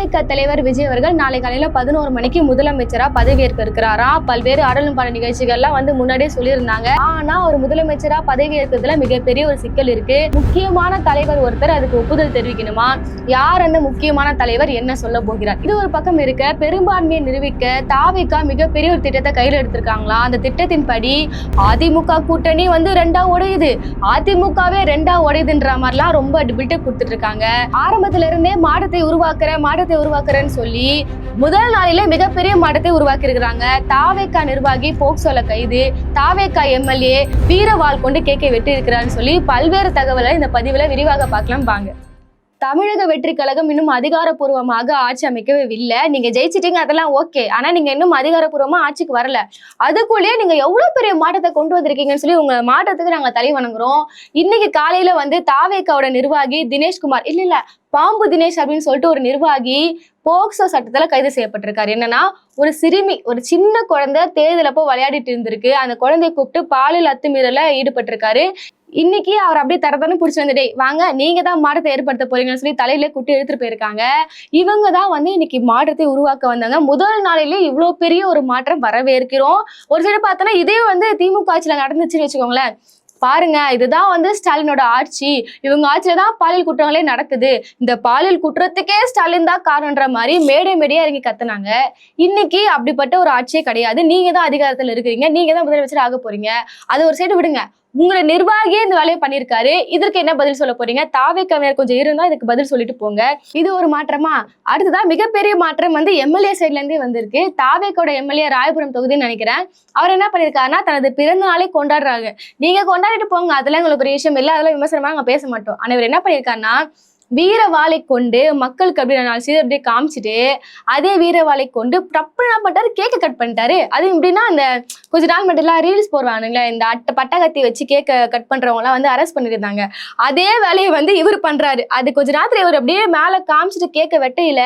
தாவேக தலைவர் விஜய் அவர்கள் நாளை காலையில 11 மணிக்கு முதலமைச்சரா பதவியேற்க இருக்கிறாரா. பல்வேறு ஆடலும் பாட நிகழ்ச்சிகள்லாம் முன்னாடியே சொல்லியிருந்தாங்க. ஆனா ஒரு முதலமைச்சரா பதவியேற்கிறதுல மிகப்பெரிய ஒரு சிக்கல் இருக்கு. முக்கியமான தலைவர் ஒருத்தர் அதுக்கு ஒப்புதல் தெரிவிக்கணுமா? யார் அந்த முக்கியமான தலைவர், என்ன சொல்ல போகிறார்? இது ஒரு பக்கம் இருக்க, பெரும்பான்மையை நிரூபிக்க தாவேக மிகப்பெரிய ஒரு திட்டத்தை கையில எடுத்திருக்காங்களா. அந்த திட்டத்தின் படி அதிமுக கூட்டணி ரெண்டா உடையுது, அதிமுகவே ரெண்டா உடையுதுன்ற மாதிரிலாம் ரொம்ப பில்டப் கொடுத்துட்டு இருக்காங்க. ஆரம்பத்துல இருந்தே மாற்றத்தை உருவாக்குறேன்னு சொல்லி முதல் நாளிலே மிகப்பெரிய மாற்றத்தை உருவாக்கி இருக்கிறாங்க. தாவேக நிர்வாகி போக்சோல கைது, தாவேக எம்எல்ஏ வீரவாள் கொண்டு கேக்கை வெட்டி இருக்கிறான்னு சொல்லி பல்வேறு தகவலை இந்த பதிவுல விரிவாக பார்க்கலாம் வாங்க. தமிழக வெற்றி கழகம் இன்னும் அதிகாரப்பூர்வமாக ஆட்சி அமைக்கவே இல்லை. நீங்க ஜெயிச்சிட்டீங்க, அதெல்லாம் ஓகே. ஆனா நீங்க இன்னும் அதிகாரப்பூர்வமா ஆட்சிக்கு வரல. அதுக்குள்ளேயே நீங்க எவ்வளவு பெரிய மாற்றத்தை கொண்டு வந்திருக்கீங்கன்னு சொல்லி உங்க மாற்றத்துக்கு நாங்க தலை வணங்குறோம். இன்னைக்கு காலையில தாவேகாவோட நிர்வாகி தினேஷ்குமார், இல்ல பாம்பு தினேஷ் அப்படின்னு சொல்லிட்டு ஒரு நிர்வாகி போக்சோ சட்டத்துல கைது செய்யப்பட்டிருக்காரு. என்னன்னா, ஒரு சிறுமி, ஒரு சின்ன குழந்தை தேர்தல் அப்போ விளையாடிட்டு இருந்திருக்கு. அந்த குழந்தைய கூப்பிட்டு பாலியல் அத்துமீறல ஈடுபட்டிருக்காரு. இன்னைக்கு அவர் அப்படியே தரத்தானு பிடிச்சி வந்துட்டே வாங்க, நீங்க தான் மாற்றத்தை ஏற்படுத்த போறீங்கன்னு சொல்லி தலையில கூட்டி எடுத்துட்டு போயிருக்காங்க. இவங்க தான் இன்னைக்கு மாற்றத்தை உருவாக்க வந்தாங்க. முதல் நாளிலே இவ்வளவு பெரிய ஒரு மாற்றம் வரவேற்கிறோம். ஒரு சைடு பார்த்தோன்னா இதே திமுக ஆட்சியில நடந்துச்சுன்னு வச்சுக்கோங்களேன். பாருங்க, இதுதான் ஸ்டாலினோட ஆட்சி, இவங்க ஆட்சியில தான் பாலியல் குற்றங்களே நடக்குது, இந்த பாலியல் குற்றத்துக்கே ஸ்டாலின் தான் காரணன்ற மாதிரி மேடையா இறங்கி கத்துனாங்க. இன்னைக்கு அப்படிப்பட்ட ஒரு ஆட்சியே கிடையாது. நீங்க தான் அதிகாரத்துல இருக்கிறீங்க, நீங்க தான் முதலமைச்சர் ஆக போறீங்க. அது ஒரு சைடு விடுங்க, உங்களை நிர்வாகியே இந்த வேலையை பண்ணியிருக்காரு. இதற்கு என்ன பதில் சொல்ல போறீங்க? தாவேகவினர் கொஞ்சம் இருந்தா இதுக்கு பதில் சொல்லிட்டு போங்க. இது ஒரு மாற்றமா? அடுத்ததான் மிகப்பெரிய மாற்றம் எம்எல்ஏ சைட்ல இருந்தே வந்திருக்கு. தாவேகோட எம்எல்ஏ ராயபுரம் தொகுதின்னு நினைக்கிறேன். அவர் என்ன பண்ணிருக்காருன்னா, தனது பிறந்த நாளை கொண்டாடுறாங்க. நீங்க கொண்டாடிட்டு போங்க, அதெல்லாம் உங்களுக்கு பெரிய விஷயம் இல்லை, அதெல்லாம் விமர்சனமா நாங்க பேச மாட்டோம். ஆனா இவர் என்ன பண்ணிருக்காருன்னா, வீரவாளை கொண்டு மக்களுக்கு அப்படி அப்படியே காமிச்சிட்டு அதே வீரவாளை கொண்டு தப்பு என்ன பண்ணிட்டாரு, கேக்க கட் பண்ணிட்டாரு. அது எப்படின்னா, அந்த கொஞ்ச நாள் மட்டும் எல்லாம் ரீல்ஸ் போடுவானுங்களே, இந்த பட்டகத்தி வச்சு கேக்க கட் பண்றவங்க எல்லாம் அரெஸ்ட் பண்ணிருந்தாங்க. அதே வேலையை இவர் பண்றாரு. அது கொஞ்ச நேரத்துல இவர் அப்படியே மேல காமிச்சிட்டு கேக்க வெட்டையில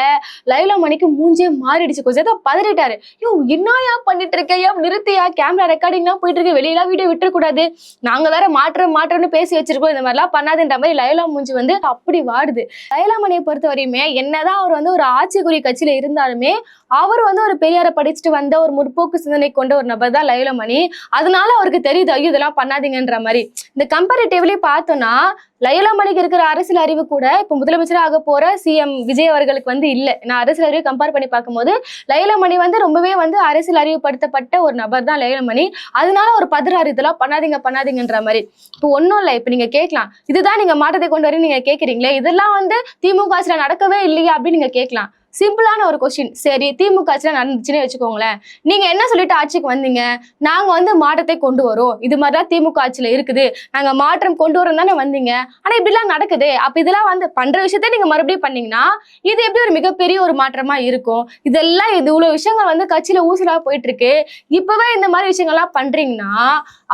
லைலா மணிக்கு மூஞ்சே மாறிடுச்சு. கொஞ்சம் பதறிட்டாரு. யோ, என்னயா பண்ணிட்டு இருக்கையா, நிறுத்தியா, கேமரா ரெக்கார்டிங்லாம் போயிட்டு இருக்கு, வெளியெல்லாம் வீடியோ விட்டுறக்கூடாது, நாங்க வேற மாற்றம்னு பேசி வச்சிருக்கோம், இந்த மாதிரிலாம் பண்ணாதுன்ற மாதிரி லைலா மூஞ்சி அப்படி வாடு. லைலா மணியை பொறுத்த வரையுமே, என்னதான் அவர் ஒரு ஆட்சிக்குரிய கட்சியில இருந்தாலுமே, அவர் ஒரு பெரியாரை படிச்சுட்டு வந்த ஒரு முற்போக்கு சிந்தனை கொண்ட ஒரு நபர் தான் லைலா மணி. அதனால அவருக்கு தெரியுது, ஐயோ இதெல்லாம் பண்ணாதீங்கன்ற மாதிரி. இந்த கம்பேரிட்டிவ்லி பார்த்தோம்னா, லைலா மணிக்கு இருக்கிற அரசியல் அறிவு கூட இப்ப முதலமைச்சராக போற சிஎம் விஜய் அவர்களுக்கு இல்லை. நான் அரசியல் அறிவு கம்பேர் பண்ணி பார்க்கும்போது லைலா மணி ரொம்பவே அரசியல் அறிவுப்படுத்தப்பட்ட ஒரு நபர் தான் லைலா மணி. அதனால ஒரு பதினாறு இதெல்லாம் பண்ணாதீங்கன்ற மாதிரி. இப்போ ஒன்றும் இல்லை, இப்போ நீங்க கேட்கலாம், இதுதான் நீங்க மாற்றத்தை கொண்டு வரீங்க நீங்க கேட்குறீங்களே, இதெல்லாம் திமுக ஆட்சியில நடக்கவே இல்லையா அப்படின்னு நீங்க கேட்கலாம். சிம்பிளான ஒரு கொஸ்டின். சரி, திமுக ஆட்சியில நடந்துச்சுன்னு வச்சுக்கோங்களேன், நீங்க என்ன சொல்லிட்டு ஆட்சிக்கு வந்தீங்க? நாங்க மாற்றத்தை கொண்டு வரோம், இது மாதிரிதான் திமுக ஆட்சியில இருக்குது, நாங்க மாற்றம் கொண்டு வரோம் தானே வந்தீங்க. ஆனா இப்படிலாம் நடக்குது. அப்ப இதெல்லாம் பண்ற விஷயத்த நீங்க மறுபடியும் பண்ணீங்கன்னா இது எப்படி ஒரு மிகப்பெரிய ஒரு மாற்றமா இருக்கும்? இதெல்லாம் இவ்வளவு விஷயங்கள் கட்சியில ஊசலா போயிட்டு இருக்கு. இப்பவே இந்த மாதிரி விஷயங்கள்லாம் பண்றீங்கன்னா,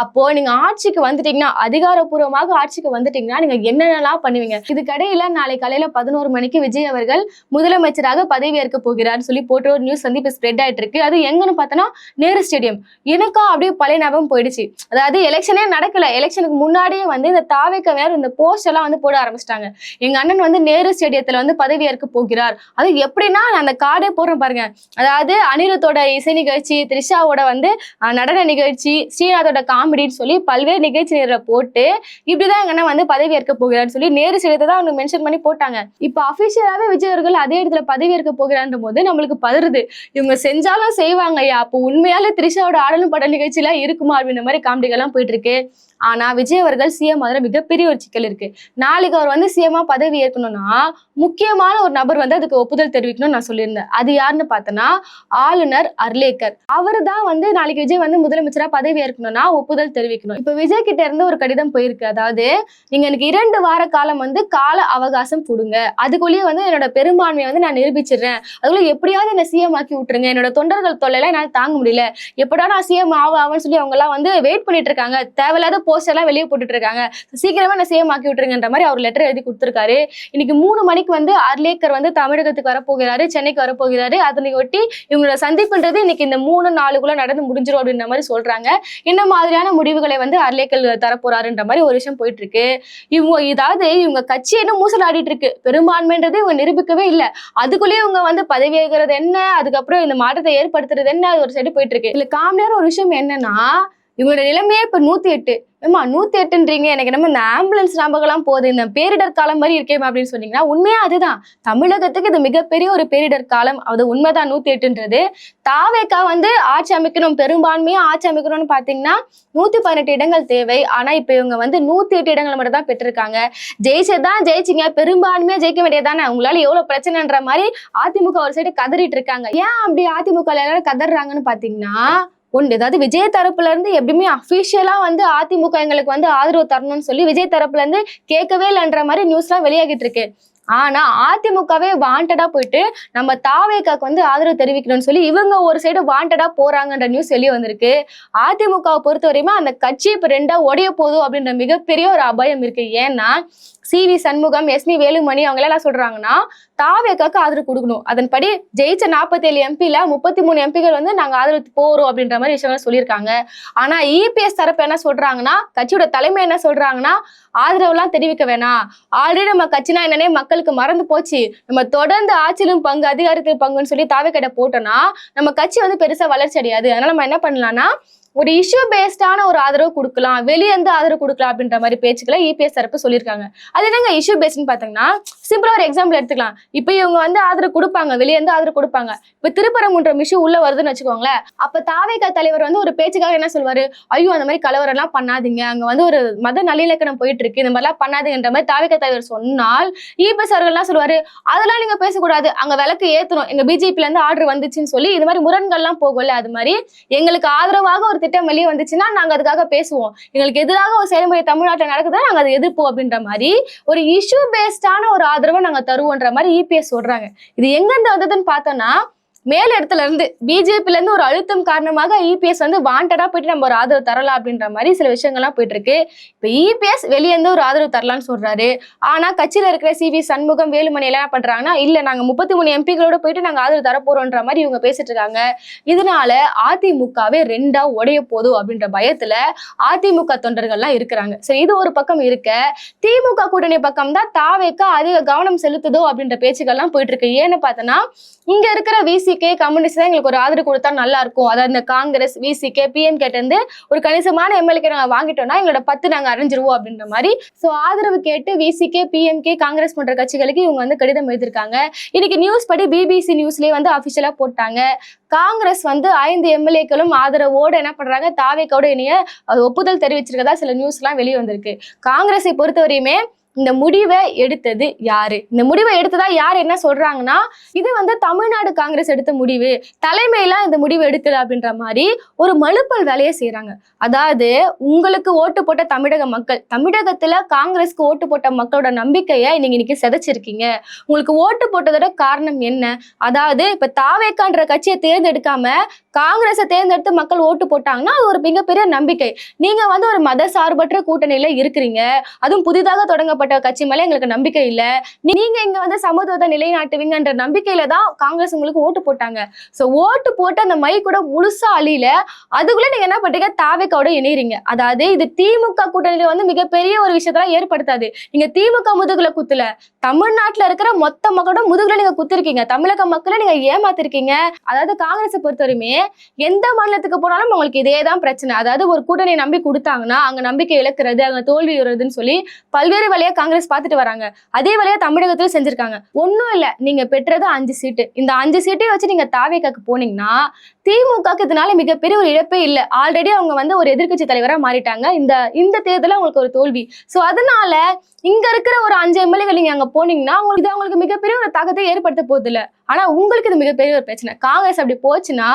அப்போ நீங்க ஆட்சிக்கு வந்துட்டீங்கன்னா, அதிகாரப்பூர்வமாக ஆட்சிக்கு வந்துட்டீங்கன்னா நீங்க என்னென்னலாம் பண்ணுவீங்க? இதுக்கடையில நாளை காலையில 11 மணிக்கு விஜய் அவர்கள் முதலமைச்சராக பதவியேற்க போகிறான்னு சொல்லி போட்டு ஒரு நியூஸ் இப்ப ஸ்ப்ரெட் ஆயிட்டு இருக்கு. அது எங்கன்னு பார்த்தோன்னா, நேரு ஸ்டேடியம். எனக்கா அப்படியே பழைய ஞாபகம் போயிடுச்சு. அதாவது எலெக்ஷனே நடக்கல, எலெக்ஷனுக்கு முன்னாடியே இந்த தாவேகவினர் இந்த போஸ்ட் எல்லாம் போட ஆரம்பிச்சிட்டாங்க. எங்க அண்ணன் நேரு ஸ்டேடியத்துல பதவியேற்க போகிறார். அது எப்படின்னா, நான் அந்த கார்டே போடுறேன் பாருங்க. அதாவது அனிருத்தோட இசை நிகழ்ச்சி, த்ரிஷாவோட நடன நிகழ்ச்சி, ஸ்ரீநாதோட காமெடின்னு சொல்லி பல்வேறு நிகழ்ச்சி நேரில் போட்டு இப்படிதான் எங்க அண்ணன் பதவியேற்க போகிறான்னு சொல்லி நேரு ஸ்டேடியத்தை தான் மென்ஷன் பண்ணி போட்டாங்க. இப்ப அபிஷியலாவே விஜய் அவர்கள் அதே இடத்துல பதவி போகிறான்ற போது நம்மளுக்கு பதறுது. இவங்க செஞ்சாலும் செய்வாங்கய்யா, அப்போ உண்மையாலே த்ரிஷாவோட ஆடலும் பட நிகழ்ச்சி எல்லாம் இருக்குமா அப்படின்ற மாதிரி காமெடிகள்லாம் போயிட்டு இருக்கு. ஆனா விஜய் அவர்கள் சிஎம் அதுல மிகப்பெரிய ஒரு சிக்கல் இருக்கு. நாளைக்கு அவர் சிஎம்மா பதவி ஏற்கணும்னா முக்கியமான ஒரு நபர் அதுக்கு ஒப்புதல் தெரிவிக்கணும்னு நான் சொல்லியிருந்தேன். அது யாருன்னு பார்த்தோன்னா, ஆளுநர் அர்லேக்கர். அவரு தான் நாளைக்கு விஜய் முதலமைச்சரா பதவி ஏற்கணும்னா ஒப்புதல் தெரிவிக்கணும். இப்ப விஜய் கிட்ட இருந்து ஒரு கடிதம் போயிருக்கு. அதாவது, நீங்க எனக்கு 2 வார காலம் கால அவகாசம் கொடுங்க, அதுக்குள்ளேயே என்னோட பெரும்பான்மையை நான் நிரூபிச்சிடுறேன், அதுக்குள்ள எப்படியாவது என்ன சிஎம் ஆக்கி விட்டுருங்க, என்னோட தொண்டர்கள் தொல்லையெல்லாம் என்னால தாங்க முடியல, எப்படா நான் சிஎம் ஆவேன்னு சொல்லி அவங்க எல்லாம் வெயிட் பண்ணிட்டு இருக்காங்க, தேவையில்லாத போஸ்டர் எல்லாம் வெளியே போட்டுட்டு இருக்காங்க, சீக்கிரமா என்ன சேம் ஆக்கி விட்டுருங்கன்ற மாதிரி அவர் லெட்டர் எழுதி கொடுத்திருக்காரு. இன்னைக்கு 3 மணிக்கு வந்து அர்லேக்கர் வந்து தமிழகத்துக்கு வரப்போகிறாரு, சென்னைக்கு வரப்போகிறாரு. அதனை ஒட்டி இவங்களோட சந்திப்புன்றது இன்னைக்கு இந்த 3-4 நடந்து முடிஞ்சிடும் அப்படின்ற மாதிரி சொல்றாங்க. என்ன மாதிரியான முடிவுகளை வந்து அர்லேக்கர் தரப்போறாருன்ற மாதிரி ஒரு விஷயம் போயிட்டு இருக்கு. இவங்க கட்சி என்ன மூசலாடிட்டு இருக்கு, பெரும்பான்மைன்றது இவங்க நிரூபிக்கவே இல்லை. அதுக்குள்ளேயே இவங்க வந்து பதவியேற்கிறது என்ன, அதுக்கப்புறம் இந்த மாற்றத்தை ஏற்படுத்துறது என்ன, ஒரு சைடு போயிட்டு இருக்கு. இல்ல காமெடியான ஒரு விஷயம் என்னன்னா, இவங்களோட நிலைமையே இப்ப 108. 108ன்றீங்க, எனக்கு நம்ம இந்த ஆம்புலன்ஸ் ஞாபகம்லாம் போகுது, இந்த பேரிடர் காலம் மாதிரி இருக்கே அப்படின்னு சொன்னீங்கன்னா உண்மையா அதுதான். தமிழகத்துக்கு இது மிகப்பெரிய ஒரு பேரிடர் காலம், அது உண்மைதான். 108ன்றது தாவேக்கா வந்து ஆட்சி அமைக்கணும், பெரும்பான்மையா ஆட்சி அமைக்கணும்னு பாத்தீங்கன்னா 118 இடங்கள் தேவை. ஆனா இப்ப இவங்க வந்து 108 இடங்கள் மட்டும் தான் பெற்றிருக்காங்க. ஜெயிச்சதான் ஜெயிச்சிங்க, பெரும்பான்மையா ஜெயிக்க வேண்டியதானே, உங்களால எவ்வளவு பிரச்சனைன்ற மாதிரி அதிமுக ஒரு சைடு கதறிட்டு இருக்காங்க. ஏன் அப்படி அதிமுக எல்லாரும் கதறாங்கன்னு பாத்தீங்கன்னா, ஏதாவது விஜய் தரப்புல இருந்து எப்படியுமே அபிஷியலா வந்து அதிமுக எங்களுக்கு வந்து ஆதரவு தரணும்னு சொல்லி விஜய் தரப்புல இருந்து கேட்கவே இல்லைன்ற மாதிரி நியூஸ் எல்லாம் வெளியாகிட்டு இருக்கு. ஆனா அதிமுகவே வாண்டடா போயிட்டு நம்ம தாவேக்காக்கு வந்து ஆதரவு தெரிவிக்கணும்னு சொல்லி இவங்க ஒரு சைடு வாண்டடா போறாங்கன்ற நியூஸ் வெளியே வந்திருக்கு. அதிமுகவை பொறுத்த வரையுமே அந்த கட்சி இப்ப 2ஆ உடைய போதும் அப்படின்ற மிகப்பெரிய ஒரு அபாயம் இருக்கு. ஏன்னா CV சண்முகம், எஸ்மி வேலுமணி அவங்க எல்லாம் சொல்றாங்கன்னா தாவேக்காக்கு ஆதரவு கொடுக்கணும். அதன்படி ஜெயிச்ச 47 எம்பில 33 எம்பிகள் வந்து நாங்க ஆதரவு போறோம் அப்படின்ற மாதிரி விஷயங்கள் சொல்லியிருக்காங்க. ஆனா EPS தரப்பு என்ன சொல்றாங்கன்னா, கட்சியோட தலைமை என்ன சொல்றாங்கன்னா, ஆதரவு எல்லாம் தெரிவிக்க வேணாம், ஆல்ரெடி நம்ம கட்சினா என்னன்னே மக்களுக்கு மறந்து போச்சு, நம்ம தொடர்ந்து ஆட்சியிலும் பங்கு அதிகாரத்திலும் பங்குன்னு சொல்லி தாவேக்கா போட்டோம்னா நம்ம கட்சி வந்து பெருசா வளர்ச்சி அடையாது. அதனால நம்ம என்ன பண்ணலாம்னா ஒரு இஷ்யூ பேஸ்டான ஒரு ஆதரவு கொடுக்கலாம், வெளியே இருந்து ஆதரவு கொடுக்கலாம் அப்படின்ற மாதிரி பேச்சுக்களை EPS தரப்பு சொல்லியிருக்காங்க. அது என்னங்க இஷ்யூ பேஸ்ட்னு பாத்தீங்கன்னா, சிம்பிளா ஒரு எக்ஸாம்பிள் எடுத்துக்கலாம். இப்ப இவங்க வந்து ஆதரவு கொடுப்பாங்க, வெளியே இருந்து ஆதரவு கொடுப்பாங்க. இப்ப திருப்பரங்குன்றம் இஷ்யூ உள்ள வருதுன்னு வச்சுக்கோங்களேன், அப்ப தாவேக்கா தலைவர் வந்து ஒரு பேச்சுக்காக என்ன சொல்வாரு, ஐயோ அந்த மாதிரி கலவரம் எல்லாம் பண்ணாதீங்க, அங்க வந்து ஒரு மத நல்லிணக்கம் போயிட்டு இருக்கு, இந்த மாதிரிலாம் பண்ணாதீங்கன்ற மாதிரி தாவேக்கா தலைவர் சொன்னால் EPS அவர்கள் எல்லாம் சொல்லுவாரு, அதெல்லாம் நீங்க பேசக்கூடாது, அங்க விளக்கு ஏத்தணும், எங்க BJP ல இருந்து ஆர்டர் வந்துச்சுன்னு சொல்லி இது மாதிரி முரண்கள்லாம் போகல. அது மாதிரி எங்களுக்கு ஆதரவாக ஒரு திட்டம் வெளியே வந்துச்சுன்னா நாங்க அதுக்காக பேசுவோம், எங்களுக்கு எதிராக ஒரு செயல்முறை தமிழ்நாட்டில் நடக்குதா நாங்க அதை எதிர்ப்போம் அப்படின்ற மாதிரி ஒரு இஷ்யூ பேஸ்டான ஒரு ஆதரவை நாங்க தருவோன்ற மாதிரி EPS சொல்றாங்க. இது எங்க இருந்து வந்ததுன்னு பார்த்தோம்னா, மேல் இடத்துல இருந்து BJP ல இருந்து ஒரு அழுத்தம் காரணமாக EPS வந்து வாண்டடா போயிட்டு நம்ம ஒரு ஆதரவு தரலாம் அப்படின்ற மாதிரி சில விஷயங்கள்லாம் போயிட்டு இருக்கு. இப்ப EPS வெளியே இருந்து ஒரு ஆதரவு தரலாம்னு சொல்றாரு. ஆனா கட்சியில இருக்கிற CV சண்முகம், வேலுமணி எல்லாம் என்ன பண்றாங்கன்னா, இல்ல நாங்க 33 எம்பிகளோட போயிட்டு நாங்க ஆதரவு தரப்போறோன்ற மாதிரி இவங்க பேசிட்டு இருக்காங்க. இதனால அதிமுகவே 2ஆ உடைய போதும் அப்படின்ற பயத்துல அதிமுக தொண்டர்கள்லாம் இருக்கிறாங்க. சரி, இது ஒரு பக்கம் இருக்க, திமுக கூட்டணி பக்கம் தான் தாவேக்கா அதிக கவனம் செலுத்துதோ அப்படின்ற பேச்சுக்கள்லாம் போயிட்டு இருக்கு. ஏன்னு பார்த்தோன்னா, இங்க இருக்கிற VCK கம்யூனிஸ்ட் தான் எங்களுக்கு ஒரு ஆதரவு கொடுத்தா நல்லா இருக்கும், அதாவது இந்த காங்கிரஸ், VCK, PMK இருந்து ஒரு கணிசமான MLK நாங்க வாங்கிட்டோம்னா எங்களோட 10 நாங்க அறிஞ்சிருவோம் அப்படின்ற மாதிரி சோ ஆதரவு கேட்டு VCK, PMK, காங்கிரஸ் போன்ற கட்சிகளுக்கு இவங்க வந்து கடிதம் எழுதியிருக்காங்க. இன்னைக்கு நியூஸ் படி BBC நியூஸ்லயே வந்து அபிஷியலா போட்டாங்க. காங்கிரஸ் வந்து 5 MLAக்களும் ஆதரவோட என்ன பண்றாங்க, தாவேக்காவோட இணைய ஒப்புதல் தெரிவிச்சிருக்கதா சில நியூஸ் எல்லாம் வெளியே வந்திருக்கு. காங்கிரஸை பொறுத்தவரையுமே இந்த முடிவை எடுத்தது யாரு, இந்த முடிவை எடுத்ததா யார் என்ன சொல்றாங்கன்னா, இது வந்து தமிழ்நாடு காங்கிரஸ் எடுத்த முடிவு, தலைமையெல்லாம் இந்த முடிவு எடுக்கல அப்படின்ற மாதிரி ஒரு மலுப்பல் வேலையை செய்யறாங்க. அதாவது உங்களுக்கு ஓட்டு போட்ட தமிழக மக்கள், தமிழகத்துல காங்கிரஸ்க்கு ஓட்டு போட்ட மக்களோட நம்பிக்கையை நீங்க இன்னைக்கு சிதைச்சிருக்கீங்க. உங்களுக்கு ஓட்டு போட்டதோட காரணம் என்ன, அதாவது இப்ப தாவேக்கான்ற கட்சியை தேர்ந்தெடுக்காம காங்கிரஸை தேர்ந்தெடுத்து மக்கள் ஓட்டு போட்டாங்கன்னா அது ஒரு மிகப்பெரிய நம்பிக்கை. நீங்க வந்து ஒரு மத சார்பற்ற கூட்டணியில இருக்கிறீங்க, அதுவும் புதிதாக தொடங்கப்பட்ட கட்சி மேல எங்களுக்கு நம்பிக்கை இல்ல, நீங்க இங்க வந்து சமத்துவத்தை நிலைநாட்டுவீங்கன்ற நம்பிக்கையில தான் காங்கிரஸ் உங்களுக்கு ஓட்டு போட்டாங்க. சோ ஓட்டு போட்டு அந்த மை கூட முழுசா அழியில, அதுக்குள்ள நீங்க என்ன பண்றீங்க, தாவேக்காவோட இணைறீங்க. அதாவது இது திமுக கூட்டணியில வந்து மிகப்பெரிய ஒரு விஷயத்தெல்லாம் ஏற்படுத்தாது. நீங்க திமுக முதுகுல குத்துல, தமிழ்நாட்டுல இருக்கிற மொத்த மக்களோட முதுகுல நீங்க குத்திருக்கீங்க, தமிழக மக்களை நீங்க ஏமாத்திருக்கீங்க. அதாவது காங்கிரஸை பொறுத்தவரையுமே எந்த மாநிலத்துக்கு போனாலும் உங்களுக்கு இதேதான் பிரச்சனை. அதாவது ஒரு கூட்டணியை நம்பி கொடுத்தாங்கன்னா அங்க நம்பிக்கை இழக்கிறது, அங்க தோல்வி வருதுன்னு சொல்லி பல்வேறு வழியா காங்கிரஸ் பார்த்துட்டு வராங்க. அதே வழியா தமிழகத்துல செஞ்சிருக்காங்க. ஒன்னும் இல்ல, நீங்க பெற்றது 5 சீட்டு, இந்த 5 சீட்டையும் வச்சு நீங்க தாவேக்காக்கு போனீங்கன்னா திமுகக்கு இதனால மிகப்பெரிய ஒரு இழப்பே இல்லை. ஆல்ரெடி அவங்க வந்து ஒரு எதிர்கட்சி தலைவரா மாறிட்டாங்க. இந்த தேர்தல உங்களுக்கு ஒரு தோல்வி. சோ அதனால இங்க இருக்கிற ஒரு 5 MLAக்கள் நீங்க அங்க போனீங்கன்னா இது அவங்களுக்கு மிகப்பெரிய ஒரு தாக்கத்தை ஏற்படுத்த போகுது இல்ல. ஆனா உங்களுக்கு இது மிகப்பெரிய ஒரு பிரச்சனை. காங்கிரஸ் அப்படி போச்சுன்னா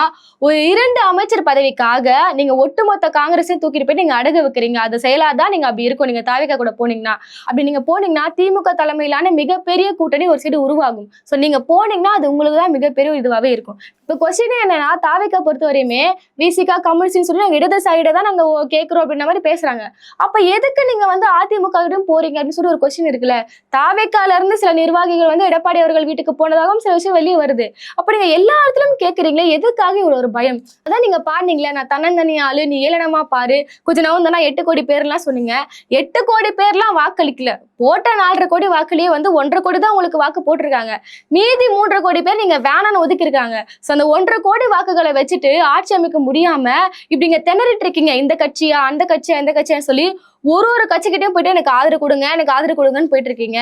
ஒரு 2 அமைச்சர் பதவிக்காக நீங்க ஒட்டுமொத்த காங்கிரஸையும் தூக்கிட்டு போயிட்டு நீங்க அடகு வைக்கிறீங்க. அது செயலாதான் நீங்க அப்படி இருக்கும். நீங்க தாவேக்கா கூட போனீங்கன்னா, அப்படி நீங்க போனீங்கன்னா திமுக தலைமையிலான மிகப்பெரிய கூட்டணி ஒரு சைடு உருவாகும். சோ நீங்க போனீங்கன்னா அது உங்களுக்கு தான் மிகப்பெரிய இதுவாவே இருக்கும். இப்ப கொஸ்டின் என்னன்னா, தாவேக்கா பொறுத்த வரையுமே விசிகா கம்யூனிஸ்ட்னு சொல்லி நாங்க இடது சைடை தான் நாங்க கேட்கிறோம் அப்படின்ற மாதிரி பேசுறாங்க. அப்ப எதுக்கு நீங்க வந்து அதிமுக கிட்ட போறீங்க அப்படின்னு சொல்லி ஒரு கொஸ்டின் இருக்குல்ல. தாவேக்கால இருந்து சில நிர்வாகிகள் வந்து எடப்பாடி அவர்கள் வீட்டுக்கு போனதாகவும் சில விஷயம் வெளியே வருது. அப்ப நீங்க எல்லா இடத்துலயும் கேக்குறீங்களே, எதுக்காக இவ்வளவு ஒரு பயம்? அதான் நீங்க பாருங்களேன், நான் தன்னந்தனி ஆளு, நீ ஏளனமா பாரு, கொஞ்சம் நவந்தனா 8 கோடி பேர்லாம் சொன்னீங்க. 8 கோடி பேர்லாம் வாக்களிக்கல. போட்ட 4.5 கோடி வாக்குலயே வந்து 1.5 கோடி தான் உங்களுக்கு வாக்கு போட்டிருக்காங்க. மீதி 3.5 கோடி பேர் நீங்க வேணான்னு ஒதுக்கி இருக்காங்க. அந்த 1.5 கோடி வாக்குகளை வச்சுட்டு ஆட்சி அமைக்க முடியாம இப்படி இங்க திணறிட்டு இருக்கீங்க. இந்த கட்சியா அந்த கட்சியா இந்த கட்சியான்னு சொல்லி ஒரு கட்சிக்கிட்டையும் போயிட்டு எனக்கு ஆதரவு கொடுங்க எனக்கு ஆதரவு கொடுங்கன்னு போயிட்டு இருக்கீங்க.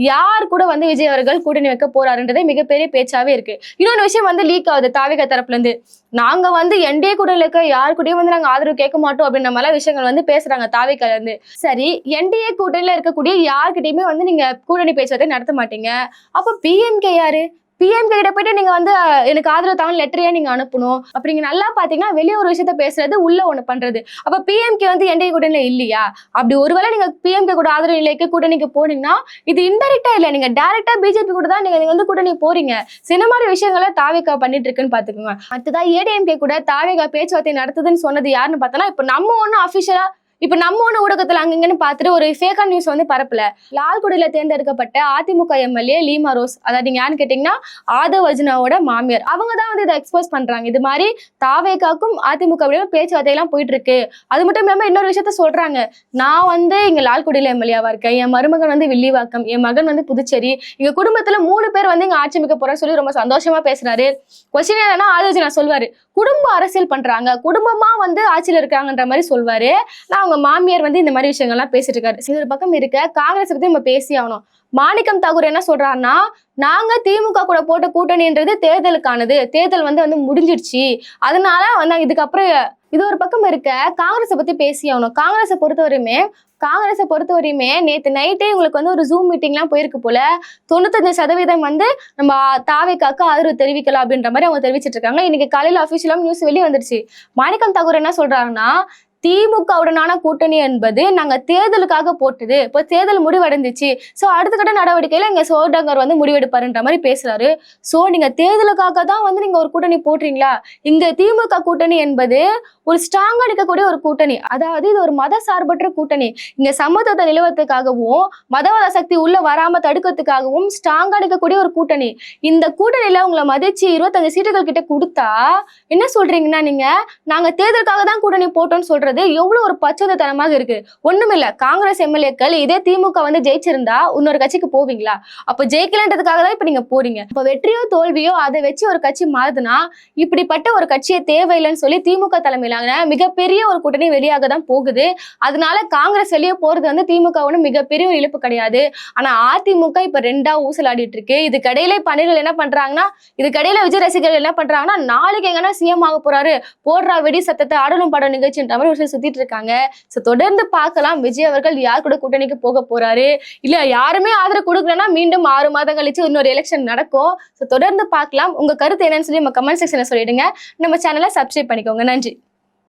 யார் கூட வந்து விஜய் அவர்கள் கூட்டணி வைக்க போறாருன்றதே மிகப்பெரிய பேச்சாவே இருக்கு. இன்னொரு விஷயம் வந்து லீக் ஆகுது தாவேகா தரப்புல இருந்து. நாங்க வந்து என்டிஏ கூட்டணியில இருக்க யாரு கூடயும் வந்து நாங்க ஆதரவு கேட்க மாட்டோம் அப்படின்ற மாதிரி விஷயங்கள் வந்து பேசுறாங்க தாவேகால இருந்து. சரி, என்டிஏ கூட்டணியில இருக்கக்கூடிய யார்கிட்டயுமே வந்து நீங்க கூட்டணி பேச்சுவார்த்தை நடத்த மாட்டீங்க. அப்ப பிஎம்கே யாரு? பிஎம்கே கிட்ட போயிட்டு நீங்க வந்து எனக்கு ஆதரவு தாங்க லெட்டரையா நீங்க அனுப்பணும். அப்படி நீங்க நல்லா பாத்தீங்கன்னா வெளியே ஒரு விஷயத்த பேசுறது, உள்ள ஒண்ணு பண்றது. அப்ப பிஎம்கே வந்து என்டிஏ கூட்டணியில இல்லையா? அப்படி ஒருவேளை நீங்க பிஎம்கே கூட ஆதரவு நிலைக்கு கூட்டணிக்கு போனீங்கன்னா இது இன்டைரக்டா இல்ல, நீங்க டைரக்டா பிஜேபி கூட தான் நீங்க வந்து கூட்டணி போறீங்க. சின்ன மாதிரி விஷயங்களை தாவேகா பண்ணிட்டு இருக்குன்னு பாத்துக்கோங்க. அடுத்ததான் ஏடிஎம்கே கூட தாவேகா பேச்சுவார்த்தை நடத்துதுன்னு சொன்னது யாருன்னு பார்த்தோம்னா, இப்ப நம்ம ஒண்ணு அபிஷியலா ஊடகத்துல அங்கன்னு பார்த்துட்டு ஒரு ஃபேக்கா நியூஸ் வந்து பரப்பல. லால்குடியில தேர்ந்தெடுக்கப்பட்ட அதிமுக எம்எல்ஏ லீமா ரோஸ், அதாவது நீங்க யாருன்னு கேட்டீங்கன்னா ஆதவ் அர்ஜுனாவோட மாமியார், அவங்க தான் வந்து இதை எக்ஸ்போஸ் பண்றாங்க. இது மாதிரி தாவேகாக்கும் அதிமுக பேச்சுவார்த்தை எல்லாம் போயிட்டு இருக்கு. அது மட்டும் இல்லாம இன்னொரு விஷயத்த சொல்றாங்க, நான் வந்து இங்க லால்குடியில எம்எல்ஏவா இருக்கேன், என் மருமகன் வந்து வில்லிவாக்கம், என் மகன் வந்து புதுச்சேரி, எங்க குடும்பத்துல 3 பேர் வந்து இங்க ஆட்சி அமைக்க போறேன்னு சொல்லி ரொம்ப சந்தோஷமா பேசுறாரு. கொஸ்டின் என்னன்னா ஆதவ் அர்ஜுனா சொல்வாரு, குடும்ப அரசியல் பண்றாங்க, குடும்பமா வந்து ஆட்சியில இருக்காங்கன்ற மாதிரி சொல்வாரு. அவங்க மாமியார் வந்து இந்த மாதிரி விஷயங்கள்லாம் பேசிட்டு இருக்காரு. இது ஒரு பக்கம் இருக்க, காங்கிரஸ் பத்தி நம்ம பேசி ஆகணும். மாணிக்கம் தாகூர் என்ன சொல்றாருன்னா, நாங்க திமுக கூட போட்ட கூட்டணின்றது தேர்தலுக்கானது, தேர்தல் வந்து முடிஞ்சிடுச்சு, அதனால வந்து இதுக்கப்புறம் இது ஒரு பக்கம் இருக்க, காங்கிரஸை பத்தி பேசி ஆகணும். காங்கிரஸை பொறுத்தவரையுமே நேற்று நைட்டே உங்களுக்கு வந்து ஒரு ஜூம் மீட்டிங்லாம் போயிருக்கு போல. 95% வந்து நம்ம தாவேகாக்கு ஆதரவு தெரிவிக்கலாம் அப்படின்ற மாதிரி அவங்க தெரிவிச்சிட்டு இருக்காங்க. இன்னைக்கு காலையில அபிஷியலா நியூஸ் வெளியே வந்துருச்சு. மாணிக்கம் தாகூர் என்ன சொல்றாருன்னா, திமுகவுடனான கூட்டணி என்பது நாங்க தேர்தலுக்காக போட்டது, இப்போ தேர்தல் முடிவடைந்துச்சு, சோ அடுத்த கட்ட நடவடிக்கையில எங்க சோடங்கர் வந்து முடிவெடுப்பாருன்ற மாதிரி பேசுறாரு. சோ நீங்க தேர்தலுக்காக தான் வந்து நீங்க ஒரு கூட்டணி போடுறீங்களா? இங்க திமுக கூட்டணி என்பது ஒரு ஸ்ட்ராங்கா நிற்கக்கூடிய ஒரு கூட்டணி, அதாவது இது ஒரு மத சார்பற்ற கூட்டணி. இங்க சமத்துவத்தை நிலவரத்துக்காகவும் மதவாத சக்தி உள்ள வராம தடுக்கிறதுக்காகவும் ஸ்ட்ராங்கா நிற்கக்கூடிய ஒரு கூட்டணி. இந்த கூட்டணியில உங்களை மதிச்சு 25 சீட்டுகள் கிட்ட கொடுத்தா என்ன சொல்றீங்கன்னா, நீங்க நாங்க தேர்தலுக்காக தான் கூட்டணி போட்டோம்னு சொல்றது எவ்வளவு ஒரு பச்சோதத்தனமாக இருக்கு. ஒண்ணுமில்ல, காங்கிரஸ் எம்எல்ஏக்கள் இதே திமுக வந்து ஜெயிச்சிருந்தா இன்னொரு கட்சிக்கு போவீங்களா? அப்ப ஜெயிக்கலன்றதுக்காக தான் இப்ப நீங்க போறீங்க. இப்ப வெற்றியோ தோல்வியோ அதை வச்சு ஒரு கட்சி மாறுதுன்னா, இப்படிப்பட்ட ஒரு கட்சியை தேவையில்லைன்னு சொல்லி திமுக தலைமையிலான மிகப்பெரிய ஒரு கூட்டணி வெளியாக தான் போகுது. அதனால காங்கிரஸ் வெளியே போறது வந்து திமுக மிகப்பெரிய ஒரு இழப்பு கிடையாது. ஆனா அதிமுக இப்ப 2ஆ ஊசலாடிட்டு இருக்கு. இதுக்கடையில பணிகள் என்ன பண்றாங்கன்னா, இதுக்கடையில விஜய் ரசிகர்கள் என்ன பண்றாங்கன்னா, நாளைக்கு எங்கன்னா சிஎம் ஆக போறாரு, போடுறா வெடி சத்தத்தை ஆடலும் பாடம் நிகழ்ச்சின்ற மாதிரி சுத்திட்டு இருக்காங்க. சோ தொடர்ந்து பார்க்கலாம் விஜய் அவர்கள் யார் கூட கூட்டணிக்கு போக போறாரு. இல்ல யாருமே ஆதரவு கொடுக்கலன்னா மீண்டும் 6 மாதம் கழிச்சு இன்னொரு எலெக்ஷன் நடக்கும். சோ தொடர்ந்து பார்க்கலாம். உங்க கருத்து என்னன்னு சொல்லி நம்ம கமெண்ட் செக்ஷன்ல சொல்லிடுங்க. நம்ம சேனலை சப்ஸ்கிரைப் பண்ணிக்கோங்க. நன்றி.